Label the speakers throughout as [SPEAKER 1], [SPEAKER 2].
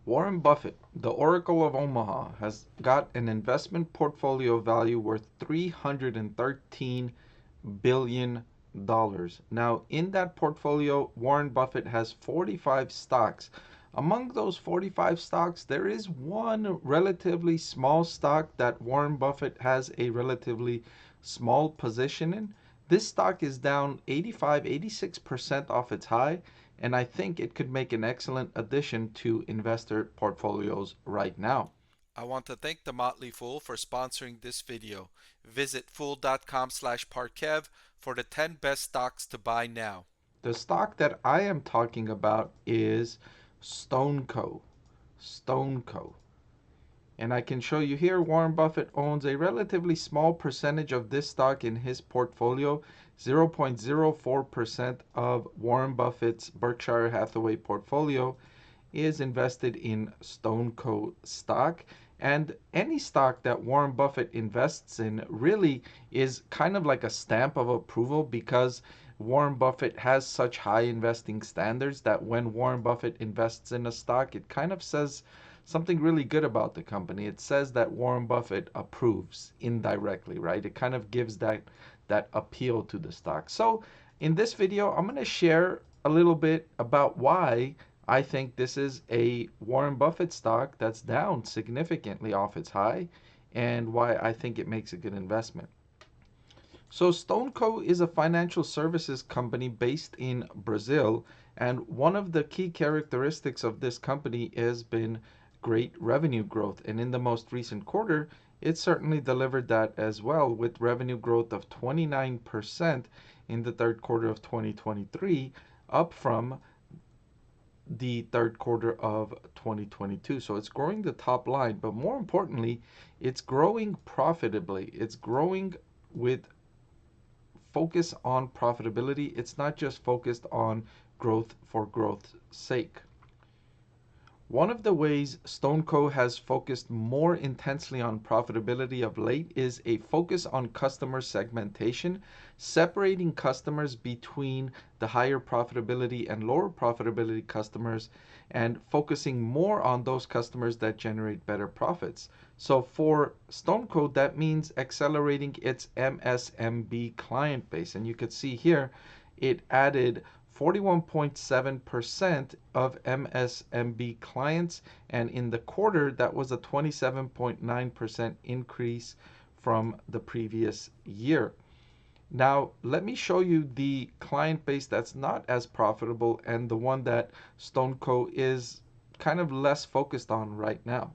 [SPEAKER 1] Warren Buffett, the Oracle of Omaha, has got an investment portfolio value worth $313 billion. Now, in that portfolio, Warren Buffett has 45 stocks. Among those 45 stocks, there is one relatively small stock that Warren Buffett has a relatively small position in. This stock is down 85, 86% off its high, and I think it could make an excellent addition to investor portfolios right now.
[SPEAKER 2] I want to thank the Motley Fool for sponsoring this video. Visit fool.com/parkev for the 10 best stocks to buy now.
[SPEAKER 1] The stock that I am talking about is Stoneco. Stoneco. And I can show you here Warren Buffett owns a relatively small percentage of this stock in his portfolio. 0.04% of Warren Buffett's Berkshire Hathaway portfolio is invested in Stoneco stock. And any stock that Warren Buffett invests in really is kind of like a stamp of approval because Warren Buffett has such high investing standards that when Warren Buffett invests in a stock, it kind of says something really good about the company. It says that Warren Buffett approves indirectly, right? It kind of gives that appeal to the stock. So in this video, I'm going to share a little bit about why I think this is a Warren Buffett stock that's down significantly off its high and why I think it makes a good investment. So Stoneco is a financial services company based in Brazil, and one of the key characteristics of this company has been great revenue growth. And in the most recent quarter, it certainly delivered that as well, with revenue growth of 29% in the third quarter of 2023, up from the third quarter of 2022. So it's growing the top line, but more importantly, it's growing profitably. It's growing with focus on profitability. It's not just focused on growth for growth's sake. One of the ways Stoneco has focused more intensely on profitability of late is a focus on customer segmentation, separating customers between the higher profitability and lower profitability customers, and focusing more on those customers that generate better profits. So for Stoneco, that means accelerating its MSMB client base. And you could see here, it added 41.7% of MSMB clients, and in the quarter that was a 27.9% increase from the previous year. Now, let me show you the client base that's not as profitable and the one that Stoneco is kind of less focused on right now.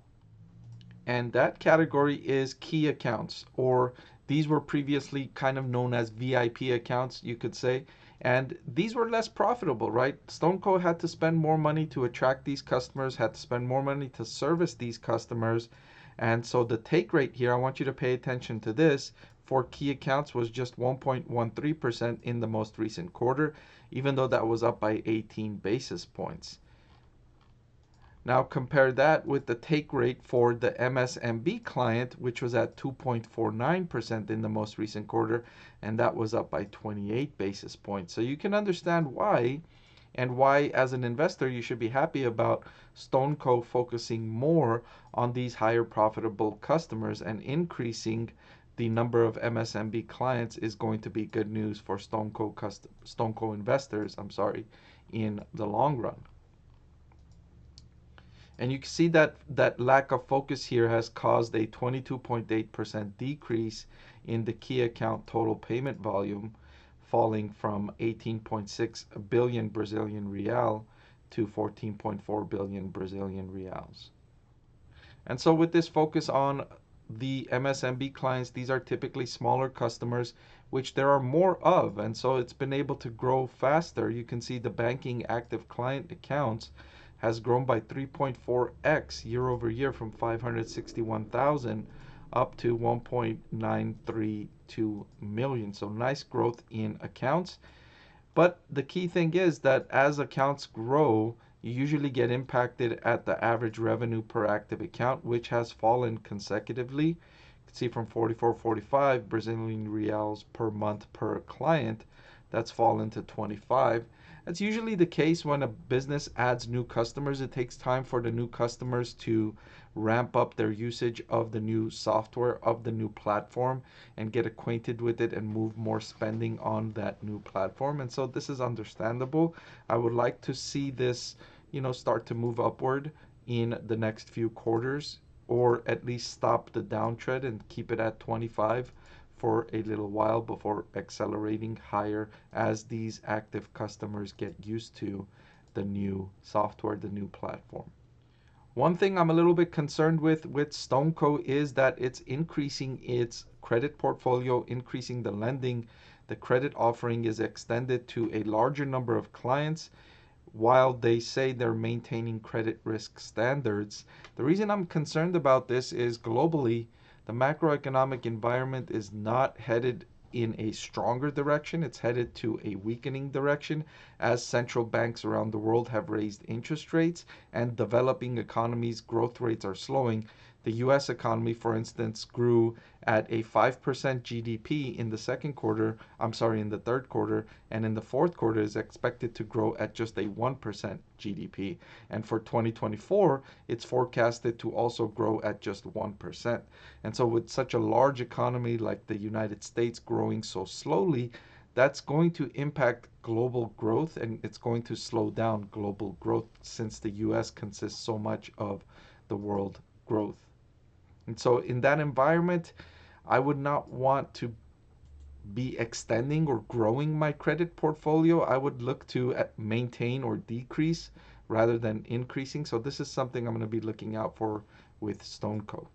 [SPEAKER 1] And that category is key accounts, or these were previously kind of known as VIP accounts, you could say. And these were less profitable, right? Stoneco had to spend more money to attract these customers, had to spend more money to service these customers. And so the take rate here, I want you to pay attention to this, for key accounts was just 1.13% in the most recent quarter, even though that was up by 18 basis points. Now compare that with the take rate for the MSMB client, which was at 2.49% in the most recent quarter, and that was up by 28 basis points. So you can understand why, and why as an investor you should be happy about Stoneco focusing more on these higher profitable customers, and increasing the number of MSMB clients is going to be good news for Stoneco investors, in the long run. And you can see that lack of focus here has caused a 22.8% decrease in the key account total payment volume, falling from 18.6 billion Brazilian real to 14.4 billion Brazilian reals. And so with this focus on the MSMB clients, these are typically smaller customers, which there are more of, and so it's been able to grow faster. You can see the banking active client accounts has grown by 3.4x year over year, from 561,000 up to 1.932 million. So nice growth in accounts. But the key thing is that as accounts grow, you usually get impacted at the average revenue per active account, which has fallen consecutively. You can see from 44.45 Brazilian reals per month per client, that's fallen to 25. That's usually the case when a business adds new customers. It takes time for the new customers to ramp up their usage of the new software, of the new platform, and get acquainted with it and move more spending on that new platform. And so this is understandable. I would like to see this, start to move upward in the next few quarters, or at least stop the downtrend and keep it at 25 for a little while before accelerating higher as these active customers get used to the new software, the new platform. One thing I'm a little bit concerned with Stoneco is that it's increasing its credit portfolio, increasing the lending. The credit offering is extended to a larger number of clients while they say they're maintaining credit risk standards. The reason I'm concerned about this is globally, the macroeconomic environment is not headed in a stronger direction. It's headed to a weakening direction as central banks around the world have raised interest rates and developing economies' growth rates are slowing. The US economy, for instance, grew at a 5% GDP in the in the third quarter, and in the fourth quarter is expected to grow at just a 1% GDP. And for 2024, it's forecasted to also grow at just 1%. And so with such a large economy like the United States growing so slowly, that's going to impact global growth and it's going to slow down global growth since the US consists so much of the world growth. And so in that environment, I would not want to be extending or growing my credit portfolio. I would look to maintain or decrease rather than increasing. So this is something I'm going to be looking out for with Stoneco.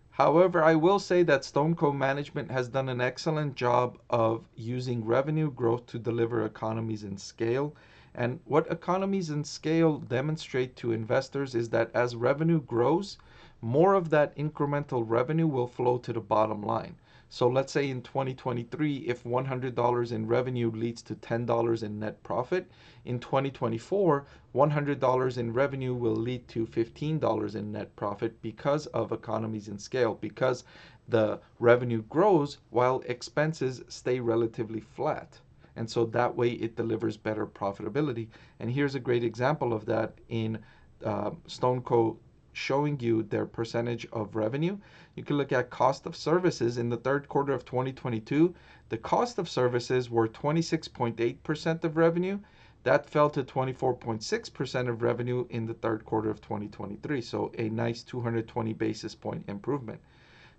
[SPEAKER 1] However, I will say that Stoneco management has done an excellent job of using revenue growth to deliver economies in scale. And what economies in scale demonstrate to investors is that as revenue grows, more of that incremental revenue will flow to the bottom line. So let's say in 2023, if $100 in revenue leads to $10 in net profit, in 2024, $100 in revenue will lead to $15 in net profit because of economies in scale, because the revenue grows while expenses stay relatively flat. And so that way it delivers better profitability. And here's a great example of that in Stoneco showing you their percentage of revenue. You can look at cost of services in the third quarter of 2022. The cost of services were 26.8% of revenue. That fell to 24.6% of revenue in the third quarter of 2023. So a nice 220 basis point improvement.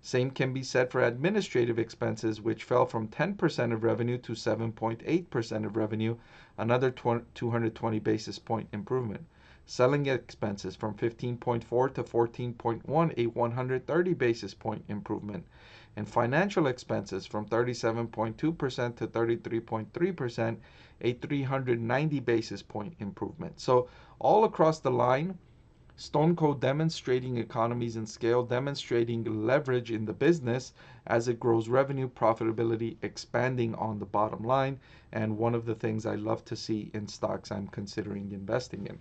[SPEAKER 1] Same can be said for administrative expenses, which fell from 10% of revenue to 7.8% of revenue, another 220 basis point improvement. Selling expenses from 15.4 to 14.1, a 130 basis point improvement. And financial expenses from 37.2% to 33.3%, a 390 basis point improvement. So all across the line, Stoneco demonstrating economies in scale, demonstrating leverage in the business as it grows revenue, profitability, expanding on the bottom line, and one of the things I love to see in stocks I'm considering investing in.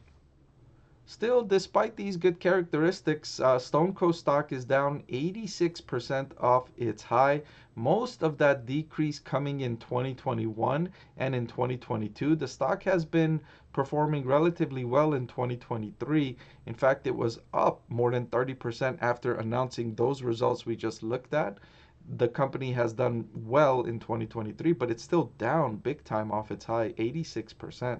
[SPEAKER 1] Still, despite these good characteristics, Stoneco stock is down 86% off its high. Most of that decrease coming in 2021 and in 2022. The stock has been performing relatively well in 2023. In fact, it was up more than 30% after announcing those results we just looked at. The company has done well in 2023, but it's still down big time off its high, 86%.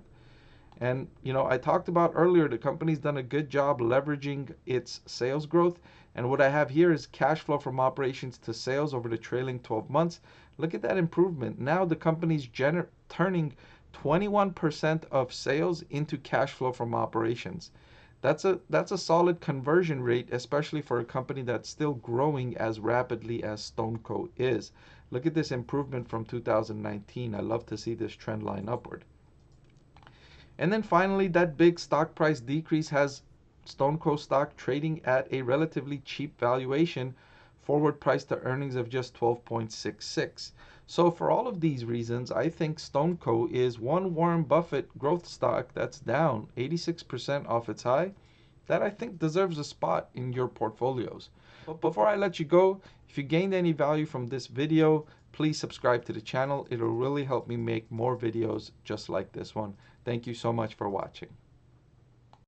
[SPEAKER 1] And, I talked about earlier, the company's done a good job leveraging its sales growth. And what I have here is cash flow from operations to sales over the trailing 12 months. Look at that improvement. Now the company's turning 21% of sales into cash flow from operations. That's a solid conversion rate, especially for a company that's still growing as rapidly as Stoneco is. Look at this improvement from 2019. I love to see this trend line upward. And then finally, that big stock price decrease has Stoneco stock trading at a relatively cheap valuation, forward price to earnings of just 12.66. So for all of these reasons, I think Stoneco is one Warren Buffett growth stock that's down 86% off its high that I think deserves a spot in your portfolios. But before I let you go, if you gained any value from this video, please subscribe to the channel. It'll really help me make more videos just like this one. Thank you so much for watching.